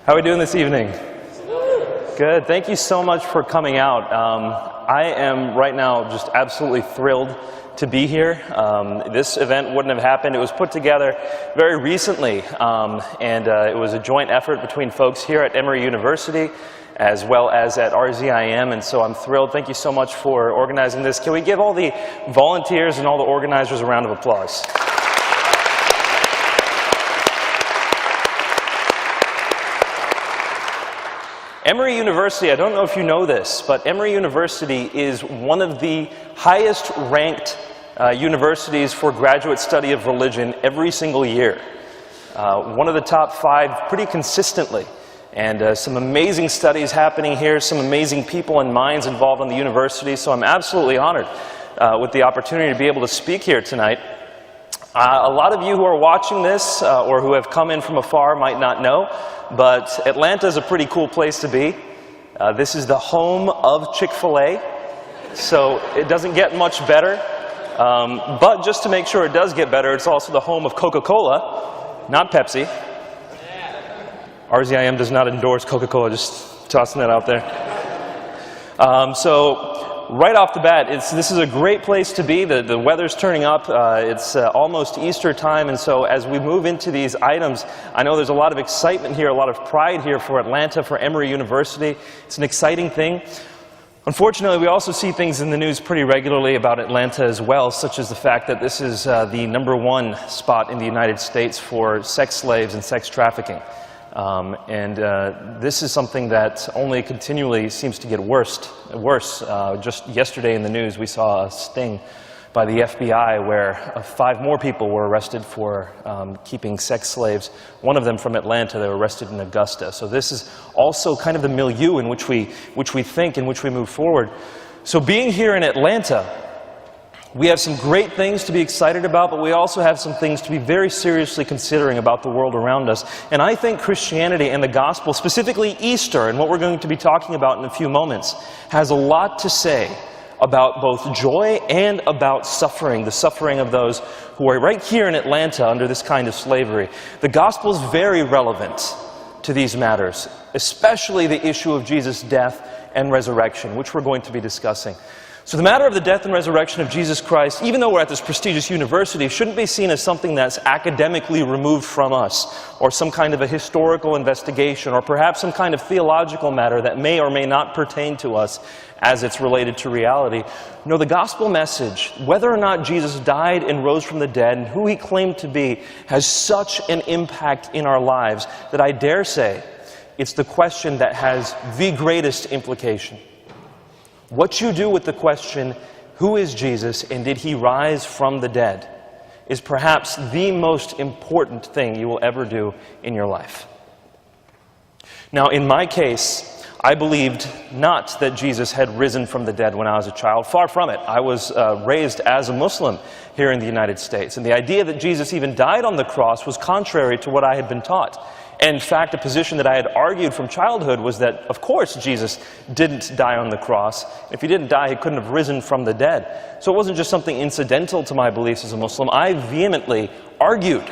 How are we doing this evening? Good. Thank you so much for coming out. I am right now just absolutely thrilled to be here. This event wouldn't have happened. It was put together very recently, and it was a joint effort between folks here at Emory University as well as at RZIM, and so I'm thrilled. Thank you so much for organizing this. Can we give all the volunteers and all the organizers a round of applause? Emory University, I don't know if you know this, but Emory University is one of the highest ranked universities for graduate study of religion every single year. One of the top 5 pretty consistently. And some amazing studies happening here, some amazing people and minds involved in the university, so I'm absolutely honored with the opportunity to be able to speak here tonight. A lot of you who are watching this or who have come in from afar might not know, but Atlanta is a pretty cool place to be. This is the home of Chick-fil-A, so it doesn't get much better. But just to make sure it does get better, it's also the home of Coca-Cola, not Pepsi. RZIM does not endorse Coca-Cola, just tossing that out there. So right off the bat, this is a great place to be. The weather's turning up. It's almost Easter time, and so as we move into these items, I know there's a lot of excitement here, a lot of pride here for Atlanta, for Emory University. It's an exciting thing. Unfortunately, we also see things in the news pretty regularly about Atlanta as well, such as the fact that this is the #1 spot in the United States for sex slaves and sex trafficking. This is something that only continually seems to get worse. Just yesterday in the news, we saw a sting by the FBI where 5 more people were arrested for keeping sex slaves. One of them from Atlanta. They were arrested in Augusta. So this is also kind of the milieu in which we think, in which we move forward. So being here in Atlanta, we have some great things to be excited about, but we also have some things to be very seriously considering about the world around us. And I think Christianity and the gospel, specifically Easter, and what we're going to be talking about in a few moments, has a lot to say about both joy and about suffering, the suffering of those who are right here in Atlanta under this kind of slavery. The gospel is very relevant to these matters, especially the issue of Jesus' death and resurrection, which we're going to be discussing. So the matter of the death and resurrection of Jesus Christ, even though we're at this prestigious university, shouldn't be seen as something that's academically removed from us, or some kind of a historical investigation, or perhaps some kind of theological matter that may or may not pertain to us as it's related to reality. No, the gospel message, whether or not Jesus died and rose from the dead, and who he claimed to be, has such an impact in our lives that I dare say it's the question that has the greatest implication. What you do with the question, who is Jesus and did he rise from the dead, is perhaps the most important thing you will ever do in your life. Now, in my case, I believed not that Jesus had risen from the dead when I was a child. Far from it. I was raised as a Muslim here in the United States. And the idea that Jesus even died on the cross was contrary to what I had been taught. And in fact, a position that I had argued from childhood was that, of course, Jesus didn't die on the cross. If he didn't die, he couldn't have risen from the dead. So it wasn't just something incidental to my beliefs as a Muslim. I vehemently argued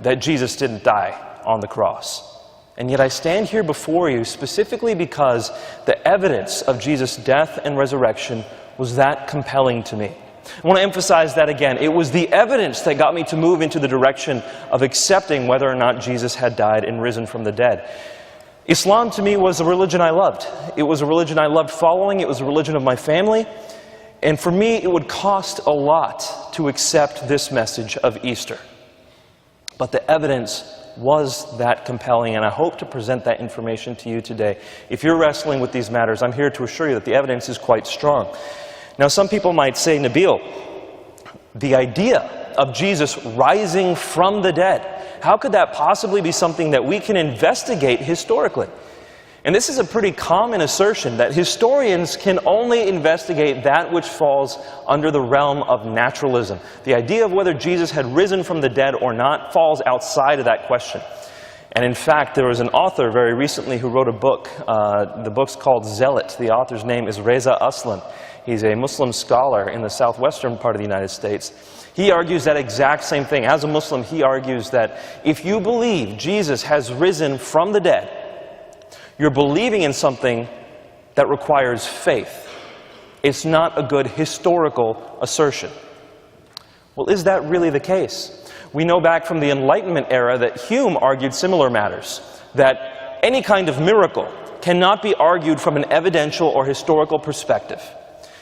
that Jesus didn't die on the cross. And yet I stand here before you specifically because the evidence of Jesus' death and resurrection was that compelling to me. I want to emphasize that again. It was the evidence that got me to move into the direction of accepting whether or not Jesus had died and risen from the dead. Islam to me was a religion I loved. It was a religion I loved following. It was a religion of my family. And for me, it would cost a lot to accept this message of Easter. But the evidence was that compelling, and I hope to present that information to you today. If you're wrestling with these matters, I'm here to assure you that the evidence is quite strong. Now, some people might say, Nabeel, the idea of Jesus rising from the dead, how could that possibly be something that we can investigate historically? And this is a pretty common assertion, that historians can only investigate that which falls under the realm of naturalism. The idea of whether Jesus had risen from the dead or not falls outside of that question. And in fact, there was an author very recently who wrote a book. The book's called Zealot. The author's name is Reza Aslan. He's a Muslim scholar in the southwestern part of the United States. He argues that exact same thing. As a Muslim, he argues that if you believe Jesus has risen from the dead, You're believing in something that requires faith. It's not a good historical assertion. Well, is that really the case? We know back from the Enlightenment era that Hume argued similar matters, that any kind of miracle cannot be argued from an evidential or historical perspective.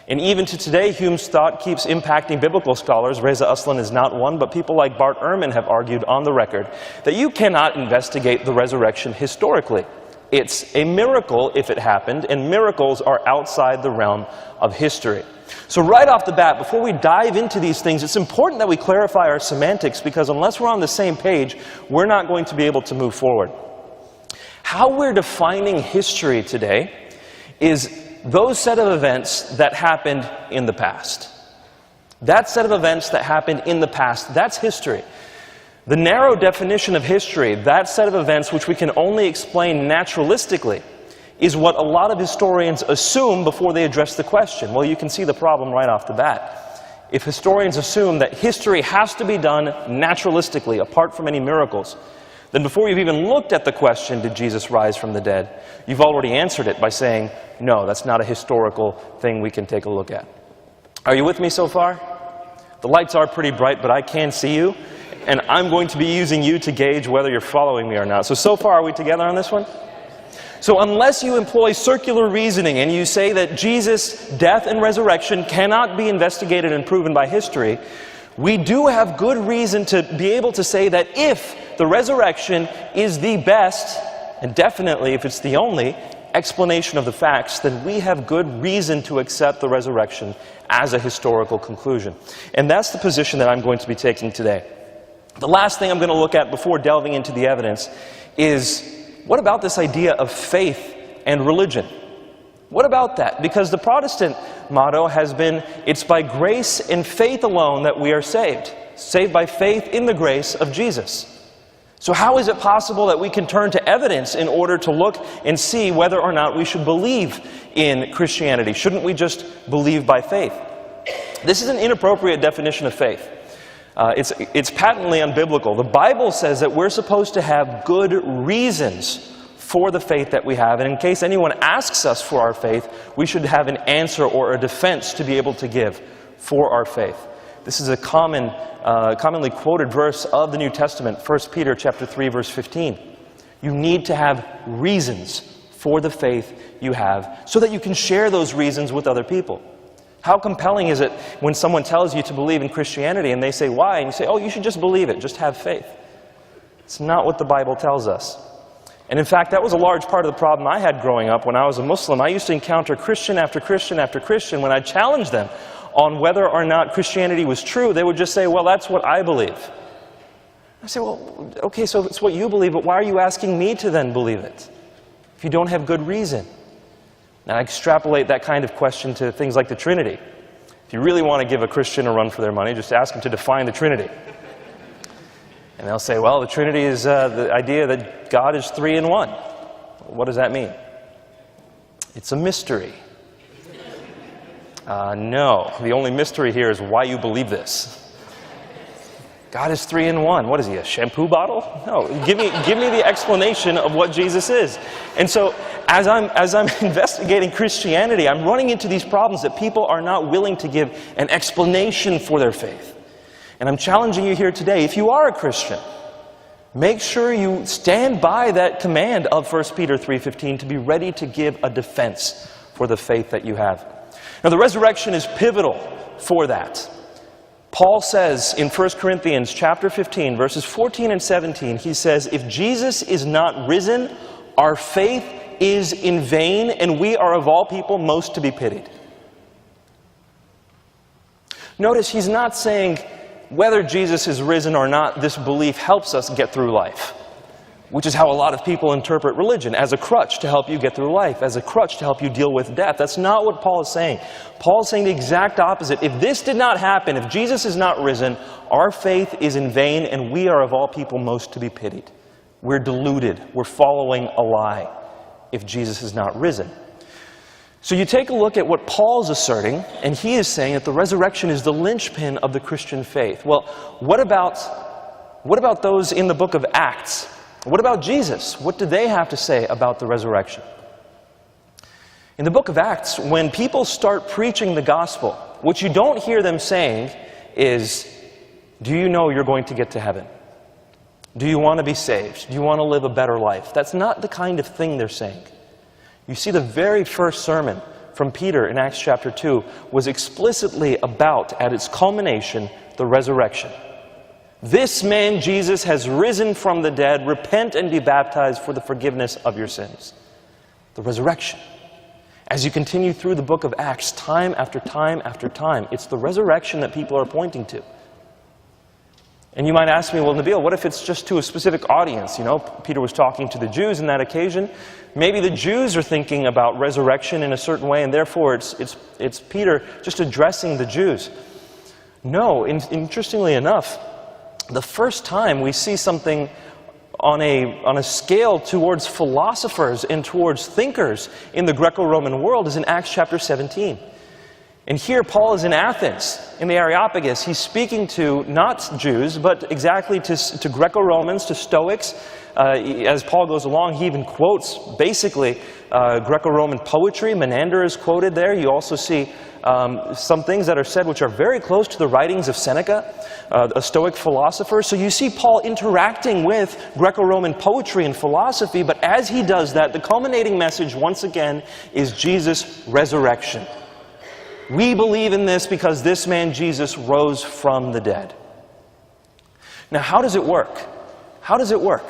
And even to today, Hume's thought keeps impacting biblical scholars. Reza Aslan is not one, but people like Bart Ehrman have argued on the record that you cannot investigate the resurrection historically. It's a miracle if it happened, and miracles are outside the realm of history. So right off the bat, before we dive into these things, it's important that we clarify our semantics, because unless we're on the same page, we're not going to be able to move forward. How we're defining history today is those set of events that happened in the past. That set of events that happened in the past, that's history. The narrow definition of history, that set of events which we can only explain naturalistically, is what a lot of historians assume before they address the question. Well, you can see the problem right off the bat. If historians assume that history has to be done naturalistically, apart from any miracles, then before you've even looked at the question, did Jesus rise from the dead, you've already answered it by saying, no, that's not a historical thing we can take a look at. Are you with me so far? The lights are pretty bright, but I can see you, and I'm going to be using you to gauge whether you're following me or not. So far, are we together on this one? So unless you employ circular reasoning and you say that Jesus' death and resurrection cannot be investigated and proven by history, we do have good reason to be able to say that if the resurrection is the best, and definitely if it's the only, explanation of the facts, then we have good reason to accept the resurrection as a historical conclusion. And that's the position that I'm going to be taking today. The last thing I'm going to look at before delving into the evidence is, what about this idea of faith and religion? What about that? Because the Protestant motto has been, it's by grace and faith alone that we are saved. Saved by faith in the grace of Jesus. So how is it possible that we can turn to evidence in order to look and see whether or not we should believe in Christianity? Shouldn't we just believe by faith? This is an inappropriate definition of faith. It's patently unbiblical. The Bible says that we're supposed to have good reasons for the faith that we have. And in case anyone asks us for our faith, we should have an answer or a defense to be able to give for our faith. This is a commonly quoted verse of the New Testament, 1 Peter chapter 3, verse 15. You need to have reasons for the faith you have so that you can share those reasons with other people. How compelling is it when someone tells you to believe in Christianity and they say, why? And you say, oh, you should just believe it, just have faith. It's not what the Bible tells us. And in fact, that was a large part of the problem I had growing up when I was a Muslim. I used to encounter Christian after Christian after Christian. When I challenged them on whether or not Christianity was true, they would just say, well, that's what I believe. I say, well, okay, so it's what you believe, but why are you asking me to then believe it if you don't have good reason? And I extrapolate that kind of question to things like the Trinity. If you really want to give a Christian a run for their money, just ask them to define the Trinity. And they'll say, well, the Trinity is the idea that God is three in one. What does that mean? It's a mystery. No, the only mystery here is why you believe this. God is three in one. What is he, a shampoo bottle? No, give me the explanation of what Jesus is. And so, as I'm investigating Christianity, I'm running into these problems that people are not willing to give an explanation for their faith. And I'm challenging you here today, if you are a Christian, make sure you stand by that command of 1 Peter 3:15 to be ready to give a defense for the faith that you have. Now, the resurrection is pivotal for that. Paul says in 1 Corinthians chapter 15, verses 14 and 17, he says, if Jesus is not risen, our faith is in vain, and we are of all people most to be pitied. Notice he's not saying whether Jesus is risen or not, this belief helps us get through life, which is how a lot of people interpret religion, as a crutch to help you get through life, as a crutch to help you deal with death. That's not what Paul is saying. Paul is saying the exact opposite. If this did not happen, if Jesus is not risen, our faith is in vain, and we are of all people most to be pitied. We're deluded. We're following a lie if Jesus is not risen. So you take a look at what Paul's asserting, and he is saying that the resurrection is the linchpin of the Christian faith. Well, what about those in the book of Acts? What about Jesus? What do they have to say about the resurrection? In the book of Acts, when people start preaching the gospel, what you don't hear them saying is, do you know you're going to get to heaven? Do you want to be saved? Do you want to live a better life? That's not the kind of thing they're saying. You see, the very first sermon from Peter in Acts chapter 2 was explicitly about, at its culmination, the resurrection. This man Jesus has risen from the dead. Repent and be baptized for the forgiveness of your sins. The resurrection. As you continue through the book of Acts, time after time after time, it's the resurrection that people are pointing to. And you might ask me, well, Nabeel, what if it's just to a specific audience? You know, Peter was talking to the Jews in that occasion. Maybe the Jews are thinking about resurrection in a certain way, and therefore it's Peter just addressing the Jews. No, interestingly enough, the first time we see something on a scale towards philosophers and towards thinkers in the Greco-Roman world is in Acts chapter 17. And here Paul is in Athens, in the Areopagus. He's speaking to not Jews, but exactly to Greco-Romans, to Stoics. As Paul goes along, he even quotes basically Greco-Roman poetry. Menander is quoted there. You also see some things that are said which are very close to the writings of Seneca, a Stoic philosopher. So you see Paul interacting with Greco-Roman poetry and philosophy, but as he does that, the culminating message once again is Jesus' resurrection. We believe in this because this man Jesus rose from the dead. Now, how does it work? How does it work?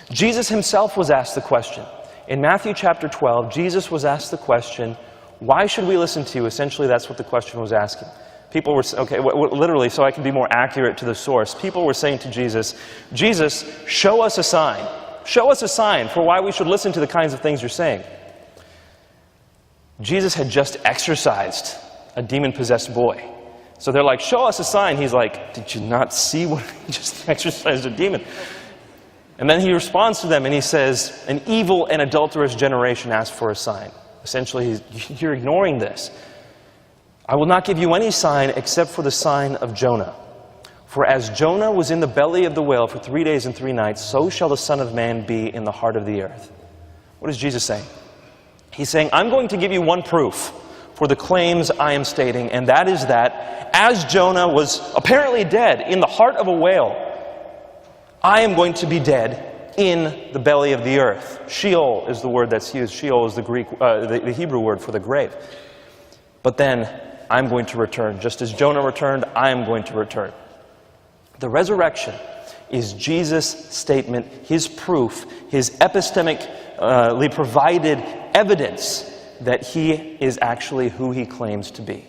Jesus himself was asked the question. In Matthew chapter 12, Jesus was asked the question, why should we listen to you? Essentially, that's what the question was asking. People were, literally, so I can be more accurate to the source, people were saying to Jesus, Jesus, show us a sign. Show us a sign for why we should listen to the kinds of things you're saying. Jesus had just exorcised a demon-possessed boy. So they're like, show us a sign. He's like, did you not see what he just exorcised a demon? And then he responds to them and he says, an evil and adulterous generation asks for a sign. Essentially, you're ignoring this. I will not give you any sign except for the sign of Jonah. For as Jonah was in the belly of the whale for 3 days and 3 nights, so shall the Son of Man be in the heart of the earth. What is Jesus saying? He's saying, I'm going to give you one proof for the claims I am stating, and that is that as Jonah was apparently dead in the heart of a whale, I am going to be dead in the belly of the earth. Sheol is the word that's used. Sheol is the Hebrew word for the grave. But then I'm going to return. Just as Jonah returned, I am going to return. The resurrection is Jesus' statement, his proof, his epistemically provided evidence that he is actually who he claims to be.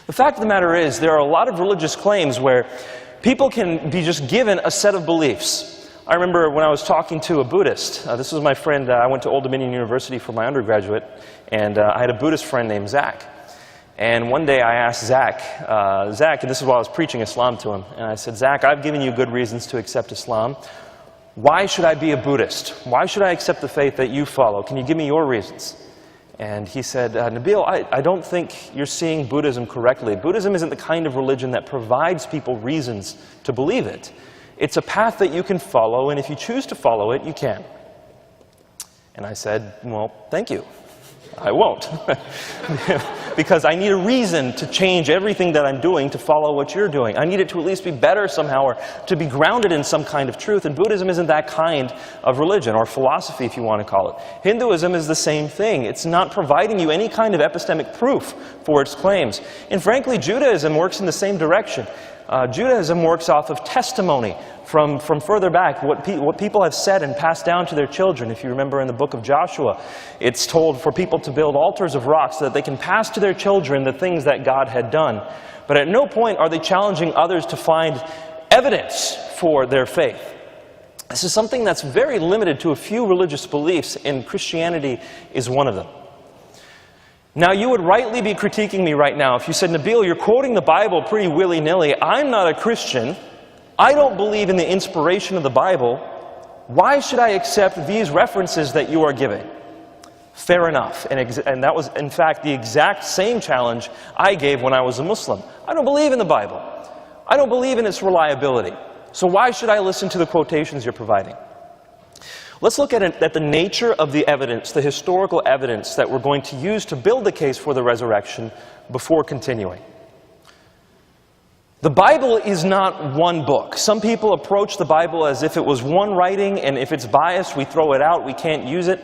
The fact of the matter is, there are a lot of religious claims where people can be just given a set of beliefs. I remember when I was talking to a Buddhist, this was my friend, I went to Old Dominion University for my undergraduate, and I had a Buddhist friend named Zach. And one day I asked Zach, and this is while I was preaching Islam to him, and I said, Zach, I've given you good reasons to accept Islam. Why should I be a Buddhist? Why should I accept the faith that you follow? Can you give me your reasons? And he said, Nabeel, I don't think you're seeing Buddhism correctly. Buddhism isn't the kind of religion that provides people reasons to believe it. It's a path that you can follow, and if you choose to follow it, you can. And I said, well, thank you. I won't. Because I need a reason to change everything that I'm doing to follow what you're doing. I need it to at least be better somehow, or to be grounded in some kind of truth. And Buddhism isn't that kind of religion, or philosophy if you want to call it. Hinduism is the same thing. It's not providing you any kind of epistemic proof for its claims. And frankly, Judaism works in the same direction. Judaism works off of testimony from further back, what people have said and passed down to their children. If you remember in the book of Joshua, it's told for people to build altars of rocks so that they can pass to their children the things that God had done. But at no point are they challenging others to find evidence for their faith. This is something that's very limited to a few religious beliefs, and Christianity is one of them. Now, you would rightly be critiquing me right now if you said, Nabeel, you're quoting the Bible pretty willy-nilly. I'm not a Christian. I don't believe in the inspiration of the Bible. Why should I accept these references that you are giving? Fair enough. And that was, in fact, the exact same challenge I gave when I was a Muslim. I don't believe in the Bible. I don't believe in its reliability. So why should I listen to the quotations you're providing? Let's look at the nature of the evidence, the historical evidence that we're going to use to build the case for the resurrection before continuing. The Bible is not one book. Some people approach the Bible as if it was one writing, and if it's biased, we throw it out, we can't use it.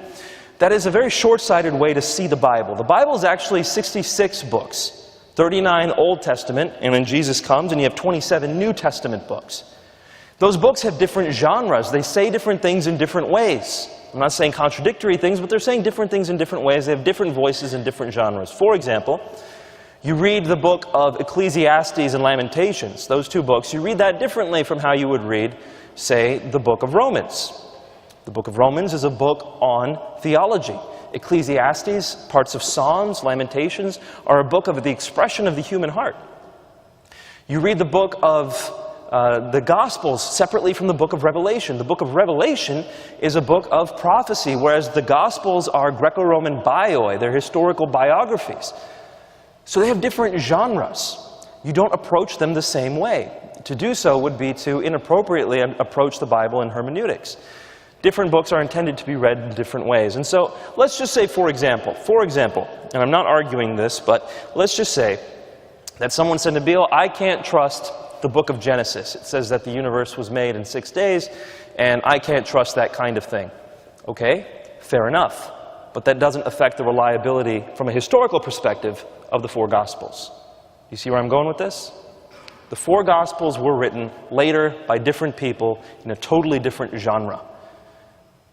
That is a very short-sighted way to see the Bible. The Bible is actually 66 books, 39 Old Testament, and when Jesus comes, and you have 27 New Testament books. Those books have different genres. They say different things in different ways. I'm not saying contradictory things, but they're saying different things in different ways. They have different voices in different genres. For example, you read the book of Ecclesiastes and Lamentations, those two books, you read that differently from how you would read, say, the book of Romans. The book of Romans is a book on theology. Ecclesiastes, parts of Psalms, Lamentations, are a book of the expression of the human heart. You read the book of the Gospels separately from the book of Revelation. The book of Revelation is a book of prophecy, whereas the Gospels are Greco-Roman bioi, they're historical biographies. So they have different genres. You don't approach them the same way. To do so would be to inappropriately approach the Bible in hermeneutics. Different books are intended to be read in different ways. And so let's just say, for example, and I'm not arguing this, but let's just say that someone said, Nabeel, I can't trust the book of Genesis. It says that the universe was made in 6 days, and I can't trust that kind of thing. Okay, fair enough. But that doesn't affect the reliability from a historical perspective of the four Gospels. You see where I'm going with this? The four Gospels were written later by different people in a totally different genre.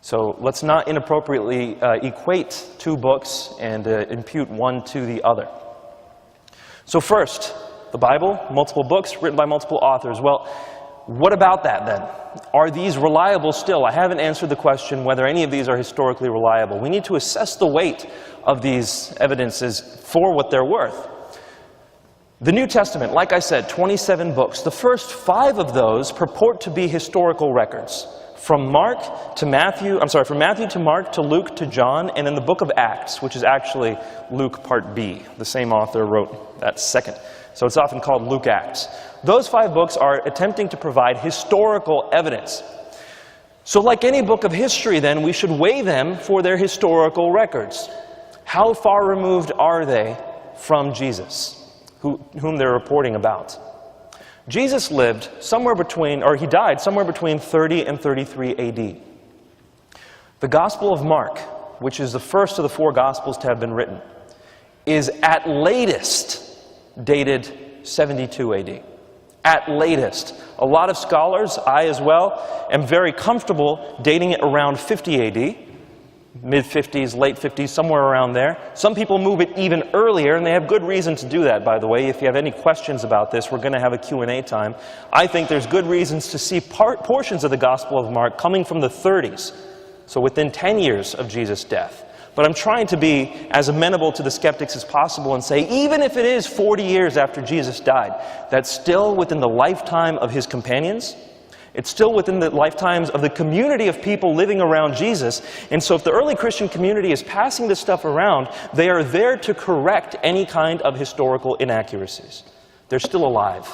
So let's not inappropriately equate two books and impute one to the other. So first, the Bible, multiple books written by multiple authors. Well, what about that then? Are these reliable still? I haven't answered the question whether any of these are historically reliable. We need to assess the weight of these evidences for what they're worth. The New Testament, like I said, 27 books. The first 5 of those purport to be historical records. From Matthew to Mark to Luke to John, and in the book of Acts, which is actually Luke Part B. The same author wrote that second. So it's often called Luke Acts. Those 5 books are attempting to provide historical evidence. So like any book of history then, we should weigh them for their historical records. How far removed are they from Jesus, whom they're reporting about? Jesus lived somewhere between, or he died somewhere between 30 and 33 AD. The Gospel of Mark, which is the first of the 4 Gospels to have been written, is at latest dated 72 AD. At latest. A lot of scholars, I as well, am very comfortable dating it around 50 AD, mid-50s, late 50s, somewhere around there. Some people move it even earlier, and they have good reason to do that, by the way. If you have any questions about this, we're going to have a Q&A time. I think there's good reasons to see portions of the Gospel of Mark coming from the 30s, so within 10 years of Jesus' death. But I'm trying to be as amenable to the skeptics as possible and say, even if it is 40 years after Jesus died, that's still within the lifetime of his companions. It's still within the lifetimes of the community of people living around Jesus. And so if the early Christian community is passing this stuff around, they are there to correct any kind of historical inaccuracies. They're still alive.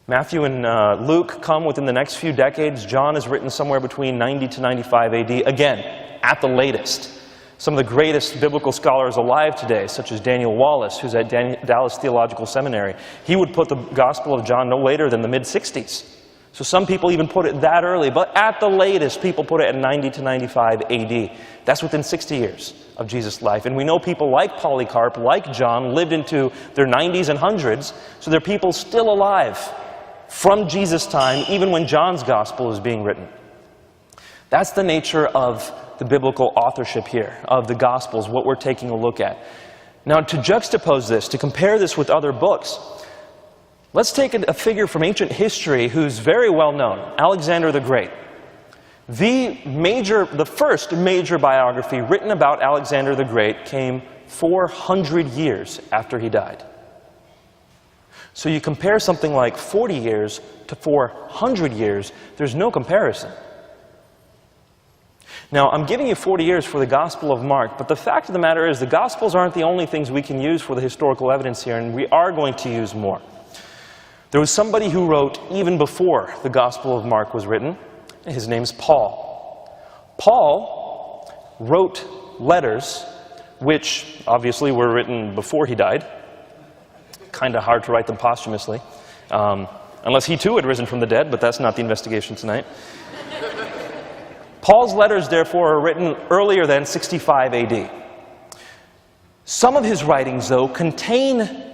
Matthew and Luke come within the next few decades. John is written somewhere between 90 to 95 AD. Again, at the latest. Some of the greatest biblical scholars alive today, such as Daniel Wallace, who's at Dallas Theological Seminary, he would put the Gospel of John no later than the mid-60s. So some people even put it that early, but at the latest, people put it at 90 to 95 AD. That's within 60 years of Jesus' life. And we know people like Polycarp, like John, lived into their 90s and 100s, so they're people still alive from Jesus' time, even when John's Gospel is being written. That's the nature of the biblical authorship here, of the Gospels, what we're taking a look at. Now, to juxtapose this, to compare this with other books, let's take a figure from ancient history who's very well known, Alexander the Great. The first major biography written about Alexander the Great came 400 years after he died. So you compare something like 40 years to 400 years, there's no comparison. Now, I'm giving you 40 years for the Gospel of Mark, but the fact of the matter is the Gospels aren't the only things we can use for the historical evidence here, and we are going to use more. There was somebody who wrote even before the Gospel of Mark was written, and his name's Paul. Paul wrote letters which obviously were written before he died. Kind of hard to write them posthumously, unless he too had risen from the dead, but that's not the investigation tonight. Paul's letters, therefore, are written earlier than 65 AD. Some of his writings, though, contain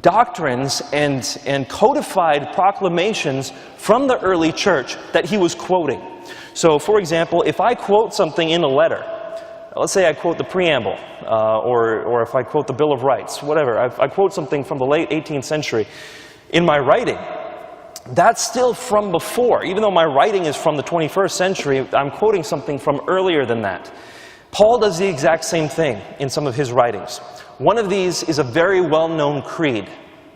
doctrines and codified proclamations from the early church that he was quoting. So, for example, if I quote something in a letter, let's say I quote the preamble, or if I quote the Bill of Rights, whatever, I quote something from the late 18th century in my writing, that's still from before. Even though my writing is from the 21st century, I'm quoting something from earlier than that. Paul does the exact same thing in some of his writings. One of these is a very well-known creed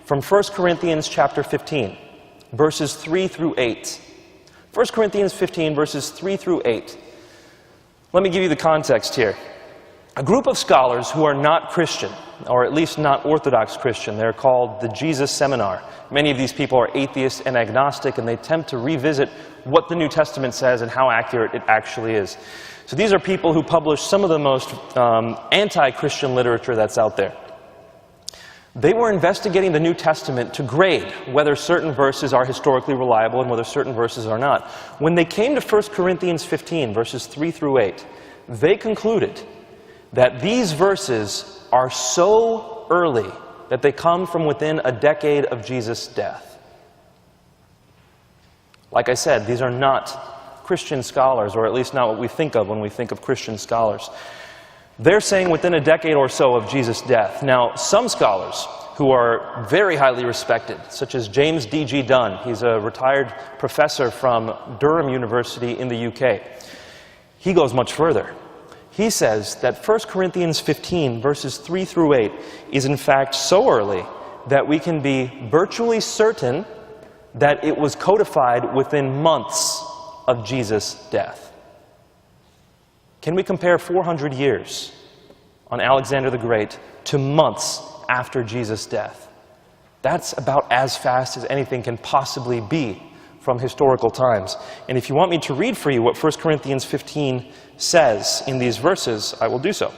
from 1 Corinthians chapter 15, verses 3 through 8. 1 Corinthians 15, verses 3 through 8. Let me give you the context here. A group of scholars who are not Christian, or at least not Orthodox Christian, they're called the Jesus Seminar. Many of these people are atheists and agnostic, and they attempt to revisit what the New Testament says and how accurate it actually is. So these are people who publish some of the most anti-Christian literature that's out there. They were investigating the New Testament to grade whether certain verses are historically reliable and whether certain verses are not. When they came to 1 Corinthians 15, verses 3 through 8, they concluded that these verses are so early that they come from within a decade of Jesus' death. Like I said, these are not Christian scholars, or at least not what we think of when we think of Christian scholars. They're saying within a decade or so of Jesus' death. Now, some scholars who are very highly respected, such as James D.G. Dunn, he's a retired professor from Durham University in the UK. He goes much further. He says that 1 Corinthians 15, verses 3 through 8, is in fact so early that we can be virtually certain that it was codified within months of Jesus' death. Can we compare 400 years on Alexander the Great to months after Jesus' death? That's about as fast as anything can possibly be from historical times. And if you want me to read for you what 1 Corinthians 15 says in these verses, I will do so.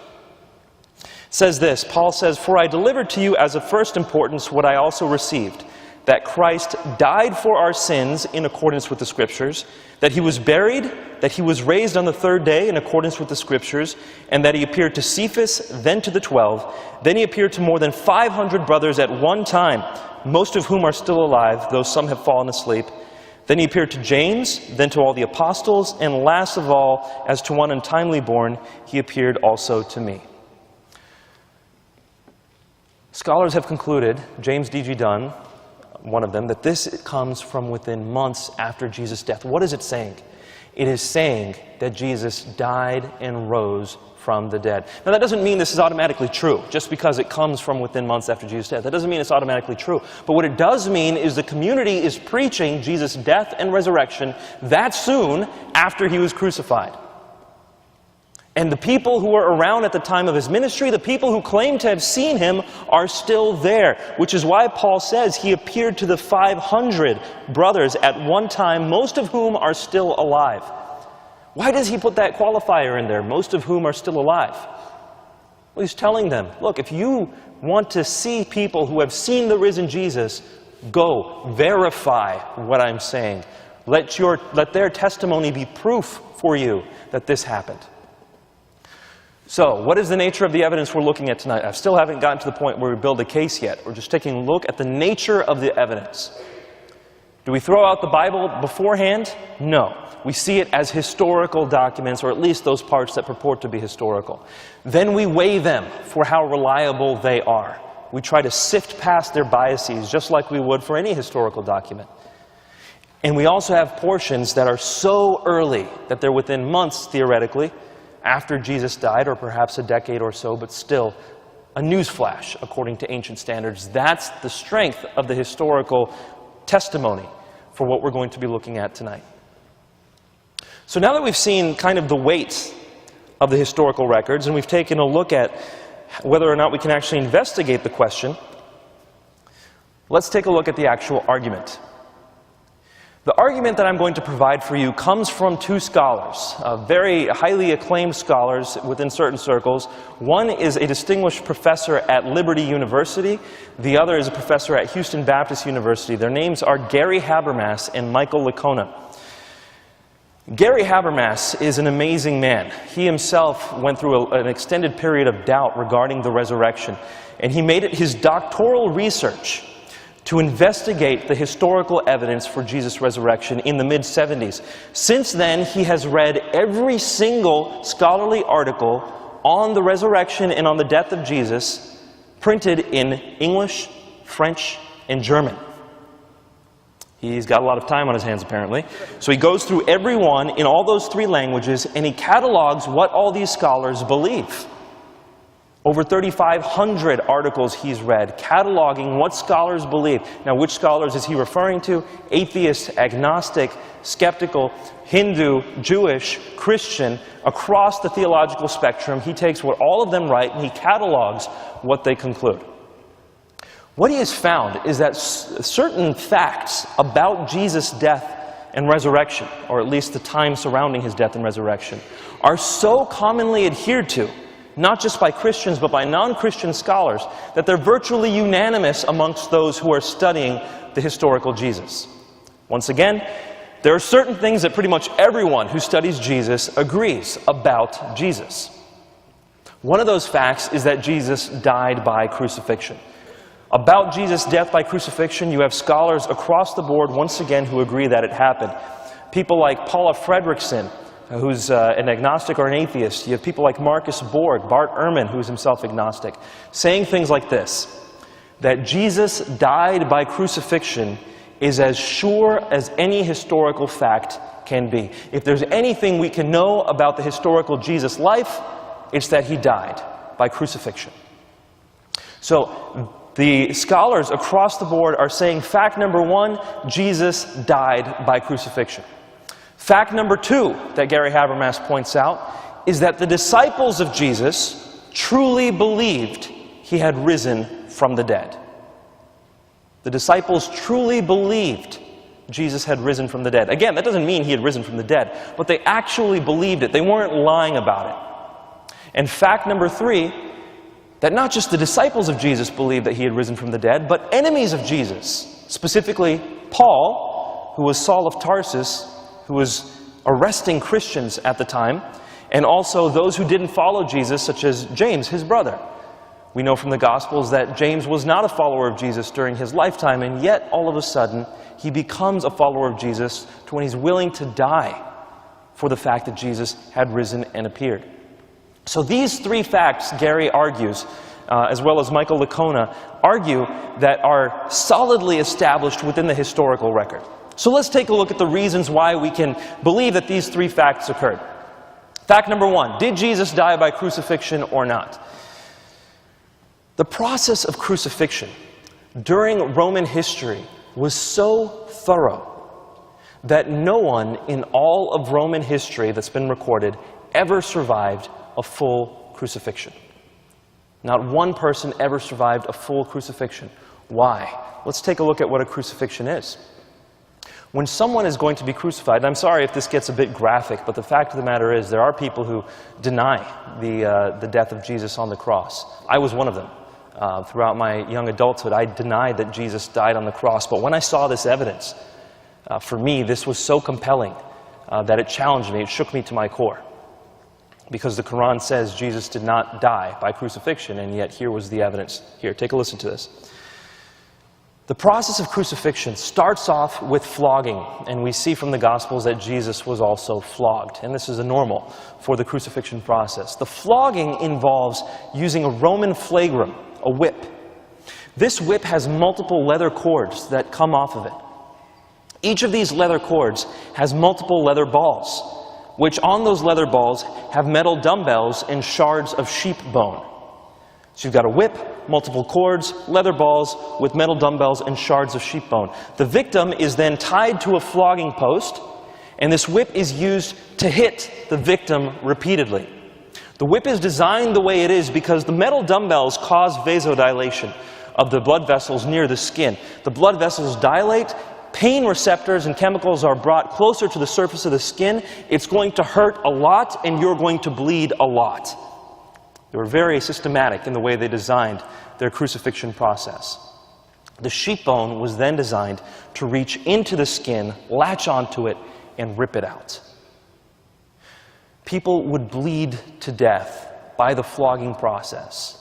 It says this, Paul says, "For I delivered to you as of first importance what I also received, that Christ died for our sins in accordance with the Scriptures, that he was buried, that he was raised on the third day in accordance with the Scriptures, and that he appeared to Cephas, then to the 12. Then he appeared to more than 500 brothers at one time, most of whom are still alive, though some have fallen asleep. Then he appeared to James, then to all the apostles, and last of all, as to one untimely born, he appeared also to me." Scholars have concluded, James D.G. Dunn, one of them, that this comes from within months after Jesus' death. What is it saying? It is saying that Jesus died and rose from the dead. Now, that doesn't mean this is automatically true, just because it comes from within months after Jesus' death. That doesn't mean it's automatically true. But what it does mean is the community is preaching Jesus' death and resurrection that soon after he was crucified. And the people who were around at the time of his ministry, the people who claim to have seen him, are still there. Which is why Paul says he appeared to the 500 brothers at one time, most of whom are still alive. Why does he put that qualifier in there, most of whom are still alive? Well, he's telling them, look, if you want to see people who have seen the risen Jesus, go verify what I'm saying. Let their testimony be proof for you that this happened. So, what is the nature of the evidence we're looking at tonight? I still haven't gotten to the point where we build a case yet. We're just taking a look at the nature of the evidence. Do we throw out the Bible beforehand? No. We see it as historical documents, or at least those parts that purport to be historical. Then we weigh them for how reliable they are. We try to sift past their biases, just like we would for any historical document. And we also have portions that are so early that they're within months, theoretically, after Jesus died, or perhaps a decade or so, but still a newsflash according to ancient standards. That's the strength of the historical testimony for what we're going to be looking at tonight. So now that we've seen kind of the weight of the historical records, and we've taken a look at whether or not we can actually investigate the question, Let's take a look at the actual argument. The argument that I'm going to provide for you comes from two scholars, very highly acclaimed scholars within certain circles. One is a distinguished professor at Liberty University. The other is a professor at Houston Baptist University. Their names are Gary Habermas and Michael Licona. Gary Habermas is an amazing man. He himself went through an extended period of doubt regarding the resurrection, and he made it his doctoral research to investigate the historical evidence for Jesus' resurrection in the mid-70s. Since then, he has read every single scholarly article on the resurrection and on the death of Jesus, printed in English, French, and German. He's got a lot of time on his hands, apparently. So he goes through every one in all those three languages, and he catalogs what all these scholars believe. Over 3,500 articles he's read, cataloging what scholars believe. Now, which scholars is he referring to? Atheist, agnostic, skeptical, Hindu, Jewish, Christian, across the theological spectrum. He takes what all of them write and he catalogs what they conclude. What he has found is that certain facts about Jesus' death and resurrection, or at least the time surrounding his death and resurrection, are so commonly adhered to, not just by Christians, but by non-Christian scholars, that they're virtually unanimous amongst those who are studying the historical Jesus. Once again, there are certain things that pretty much everyone who studies Jesus agrees about Jesus. One of those facts is that Jesus died by crucifixion. About Jesus' death by crucifixion, you have scholars across the board, once again, who agree that it happened. People like Paula Fredrickson, who's an agnostic or an atheist. You have people like Marcus Borg, Bart Ehrman, who's himself agnostic, saying things like this, that Jesus died by crucifixion is as sure as any historical fact can be. If there's anything we can know about the historical Jesus life, it's that he died by crucifixion. So the scholars across the board are saying fact number one, Jesus died by crucifixion. Fact number two that Gary Habermas points out is that the disciples of Jesus truly believed he had risen from the dead. The disciples truly believed Jesus had risen from the dead. Again, that doesn't mean he had risen from the dead, but they actually believed it. They weren't lying about it. And fact number three, that not just the disciples of Jesus believed that he had risen from the dead, but enemies of Jesus, specifically Paul, who was Saul of Tarsus, who was arresting Christians at the time, and also those who didn't follow Jesus, such as James, his brother. We know from the Gospels that James was not a follower of Jesus during his lifetime, and yet all of a sudden he becomes a follower of Jesus to when he's willing to die for the fact that Jesus had risen and appeared. So these three facts, Gary argues, as well as Michael Licona, argue that are solidly established within the historical record. So let's take a look at the reasons why we can believe that these three facts occurred. Fact number one, did Jesus die by crucifixion or not? The process of crucifixion during Roman history was so thorough that no one in all of Roman history that's been recorded ever survived a full crucifixion. Not one person ever survived a full crucifixion. Why? Let's take a look at what a crucifixion is. When someone is going to be crucified, and I'm sorry if this gets a bit graphic, but the fact of the matter is there are people who deny the death of Jesus on the cross. I was one of them. Throughout my young adulthood, I denied that Jesus died on the cross. But when I saw this evidence, for me, this was so compelling that it challenged me, it shook me to my core. Because the Quran says Jesus did not die by crucifixion, and yet here was the evidence. Here, take a listen to this. The process of crucifixion starts off with flogging, and we see from the Gospels that Jesus was also flogged, and this is a normal for the crucifixion process. The flogging involves using a Roman flagrum, a whip. This whip has multiple leather cords that come off of it. Each of these leather cords has multiple leather balls, which on those leather balls have metal dumbbells and shards of sheep bone. So you've got a whip, multiple cords, leather balls with metal dumbbells and shards of sheep bone. The victim is then tied to a flogging post, and this whip is used to hit the victim repeatedly. The whip is designed the way it is because the metal dumbbells cause vasodilation. of the blood vessels near the skin. The blood vessels dilate, pain receptors and chemicals are brought closer to the surface of the skin. It's going to hurt a lot, and you're going to bleed a lot. They were very systematic in the way they designed their crucifixion process. The sheep bone was then designed to reach into the skin, latch onto it, and rip it out. People would bleed to death by the flogging process.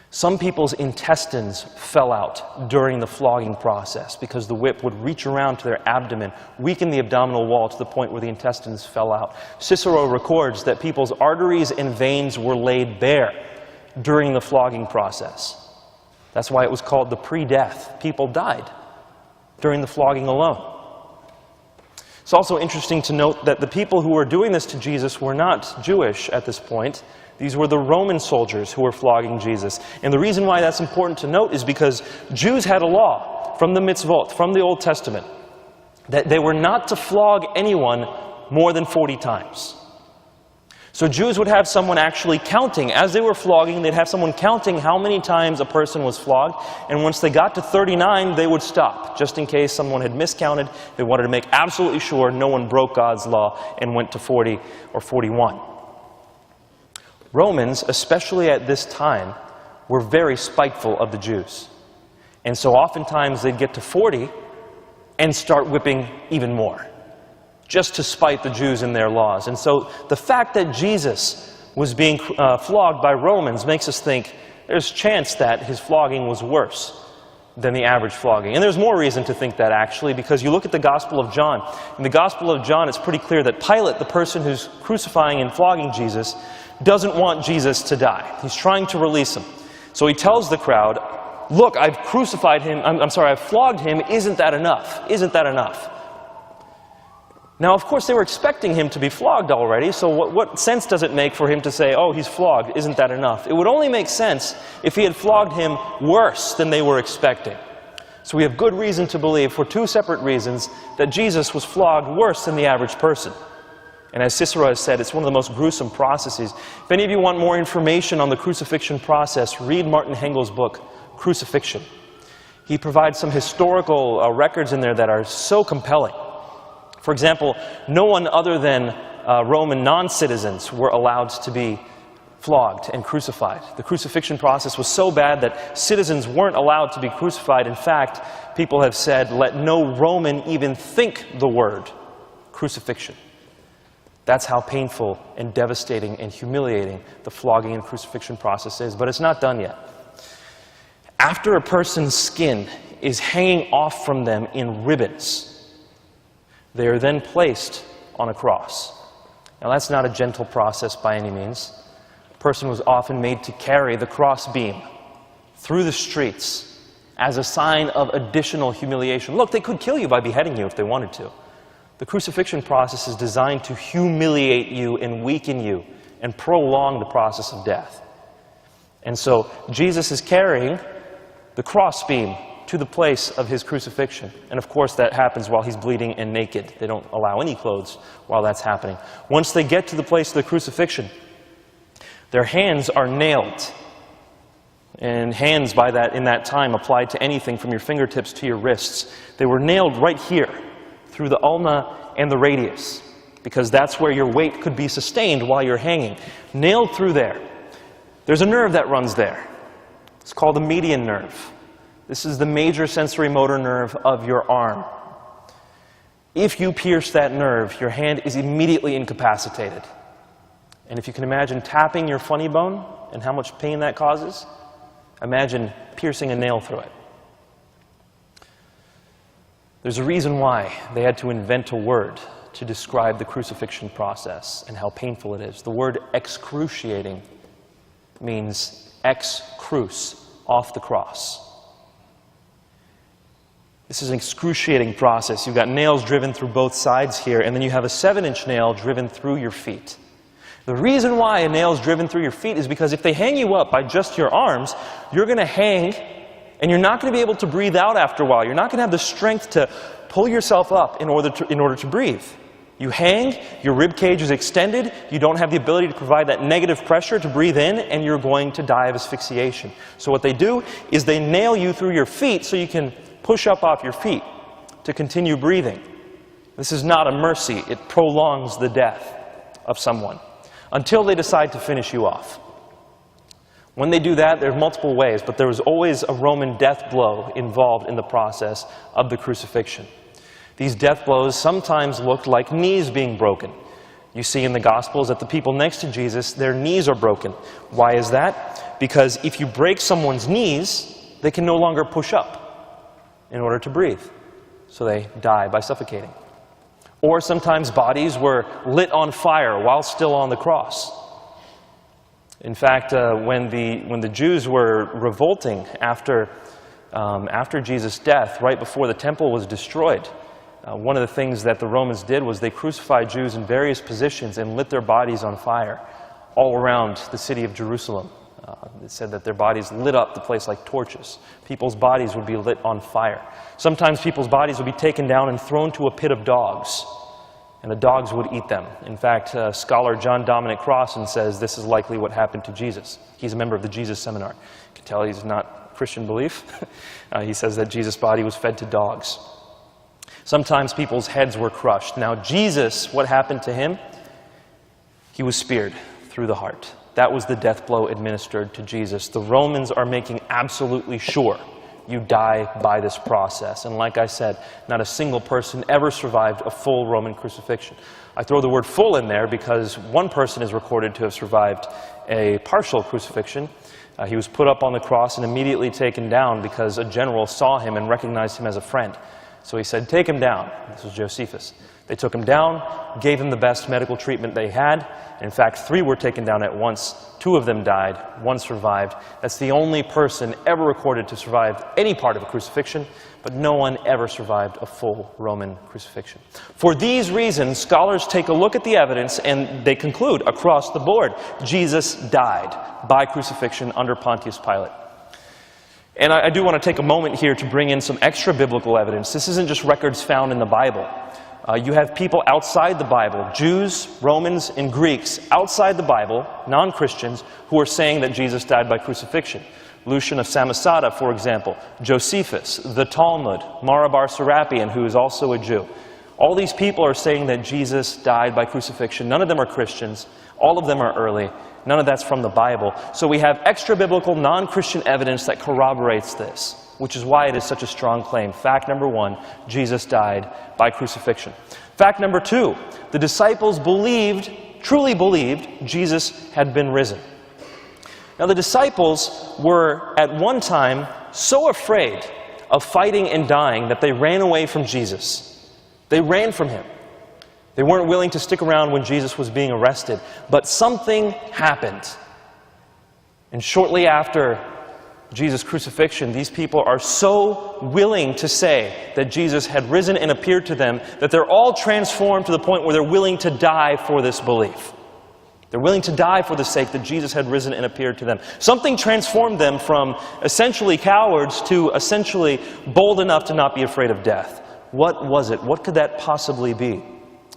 Some people's intestines fell out during the flogging process because the whip would reach around to their abdomen, weaken the abdominal wall to the point where the intestines fell out. Cicero records that people's arteries and veins were laid bare during the flogging process. That's why it was called the pre-death. People died during the flogging alone. It's also interesting to note that the people who were doing this to Jesus were not Jewish at this point. These were the Roman soldiers who were flogging Jesus. And the reason why that's important to note is because Jews had a law from the mitzvot, from the Old Testament, that they were not to flog anyone more than 40 times. So Jews would have someone actually counting. As they were flogging, they'd have someone counting how many times a person was flogged. And once they got to 39, they would stop, just in case someone had miscounted. They wanted to make absolutely sure no one broke God's law and went to 40 or 41. Romans, especially at this time, were very spiteful of the Jews. And so oftentimes they'd get to 40 and start whipping even more, just to spite the Jews and their laws. And so the fact that Jesus was being flogged by Romans makes us think there's a chance that his flogging was worse than the average flogging. And there's more reason to think that, actually, because you look at the Gospel of John. In the Gospel of John, it's pretty clear that Pilate, the person who's crucifying and flogging Jesus, doesn't want Jesus to die. He's trying to release him. So he tells the crowd, look, I've crucified him, I've flogged him, isn't that enough? Isn't that enough? Now, of course, they were expecting him to be flogged already, so what sense does it make for him to say, oh, he's flogged, isn't that enough? It would only make sense if he had flogged him worse than they were expecting. So we have good reason to believe, for two separate reasons, that Jesus was flogged worse than the average person. And as Cicero has said, it's one of the most gruesome processes. If any of you want more information on the crucifixion process, read Martin Hengel's book, Crucifixion. He provides some historical records in there that are so compelling. For example, no one other than Roman non-citizens were allowed to be flogged and crucified. The crucifixion process was so bad that citizens weren't allowed to be crucified. In fact, people have said, let no Roman even think the word crucifixion. That's how painful and devastating and humiliating the flogging and crucifixion process is. But it's not done yet. After a person's skin is hanging off from them in ribbons, they are then placed on a cross. Now, that's not a gentle process by any means. A person was often made to carry the crossbeam through the streets as a sign of additional humiliation. Look, they could kill you by beheading you if they wanted to. The crucifixion process is designed to humiliate you and weaken you and prolong the process of death. And so Jesus is carrying the crossbeam to the place of his crucifixion. And of course that happens while he's bleeding and naked. They don't allow any clothes while that's happening. Once they get to the place of the crucifixion, their hands are nailed. And hands in that time applied to anything from your fingertips to your wrists. They were nailed right here, through the ulna and the radius, because that's where your weight could be sustained while you're hanging. Nailed through there. There's a nerve that runs there. It's called the median nerve. This is the major sensory motor nerve of your arm. If you pierce that nerve, your hand is immediately incapacitated. And if you can imagine tapping your funny bone and how much pain that causes, imagine piercing a nail through it. There's a reason why they had to invent a word to describe the crucifixion process and how painful it is. The word excruciating means ex cruce, off the cross. This is an excruciating process. You've got nails driven through both sides here, and then you have a 7-inch nail driven through your feet. The reason why a nail is driven through your feet is because if they hang you up by just your arms, you're going to hang, and you're not going to be able to breathe out after a while. You're not going to have the strength to pull yourself up in order to breathe. You hang, your rib cage is extended, you don't have the ability to provide that negative pressure to breathe in, and you're going to die of asphyxiation. So what they do is they nail you through your feet so you can push up off your feet to continue breathing. This is not a mercy. It prolongs the death of someone until they decide to finish you off. When they do that, there are multiple ways, but there was always a Roman death blow involved in the process of the crucifixion. These death blows sometimes looked like knees being broken. You see in the Gospels that the people next to Jesus, their knees are broken. Why is that? Because if you break someone's knees, they can no longer push up in order to breathe. So they die by suffocating. Or sometimes bodies were lit on fire while still on the cross. In fact, when the Jews were revolting after Jesus' death, right before the temple was destroyed, one of the things that the Romans did was they crucified Jews in various positions and lit their bodies on fire all around the city of Jerusalem. It said that their bodies lit up the place like torches. People's bodies would be lit on fire. Sometimes people's bodies would be taken down and thrown to a pit of dogs, and the dogs would eat them. In fact, scholar John Dominic Crossan says this is likely what happened to Jesus. He's a member of the Jesus Seminar. You can tell he's not Christian belief. He says that Jesus' body was fed to dogs. Sometimes people's heads were crushed. Now Jesus, what happened to him? He was speared through the heart. That was the death blow administered to Jesus. The Romans are making absolutely sure you die by this process. And like I said, not a single person ever survived a full Roman crucifixion. I throw the word full in there because one person is recorded to have survived a partial crucifixion. He was put up on the cross and immediately taken down because a general saw him and recognized him as a friend. So he said, "Take him down." This was Josephus. They took him down, gave him the best medical treatment they had. In fact, 3 were taken down at once. 2 of them died. 1 survived. That's the only person ever recorded to survive any part of a crucifixion, but no one ever survived a full Roman crucifixion. For these reasons, scholars take a look at the evidence and they conclude across the board, Jesus died by crucifixion under Pontius Pilate. And I do want to take a moment here to bring in some extra biblical evidence. This isn't just records found in the Bible. You have people outside the Bible, Jews, Romans, and Greeks, outside the Bible, non-Christians, who are saying that Jesus died by crucifixion. Lucian of Samosata, for example, Josephus, the Talmud, Marabar Serapion, who is also a Jew. All these people are saying that Jesus died by crucifixion. None of them are Christians. All of them are early. None of that's from the Bible. So we have extra-biblical, non-Christian evidence that corroborates this, which is why it is such a strong claim. Fact number 1, Jesus died by crucifixion. Fact number 2, the disciples truly believed Jesus had been risen. Now the disciples were at one time so afraid of fighting and dying that they ran away from Jesus. They ran from him. They weren't willing to stick around when Jesus was being arrested. But something happened. And shortly after Jesus' crucifixion, these people are so willing to say that Jesus had risen and appeared to them that they're all transformed to the point where they're willing to die for this belief. They're willing to die for the sake that Jesus had risen and appeared to them. Something transformed them from essentially cowards to essentially bold enough to not be afraid of death. What was it? What could that possibly be?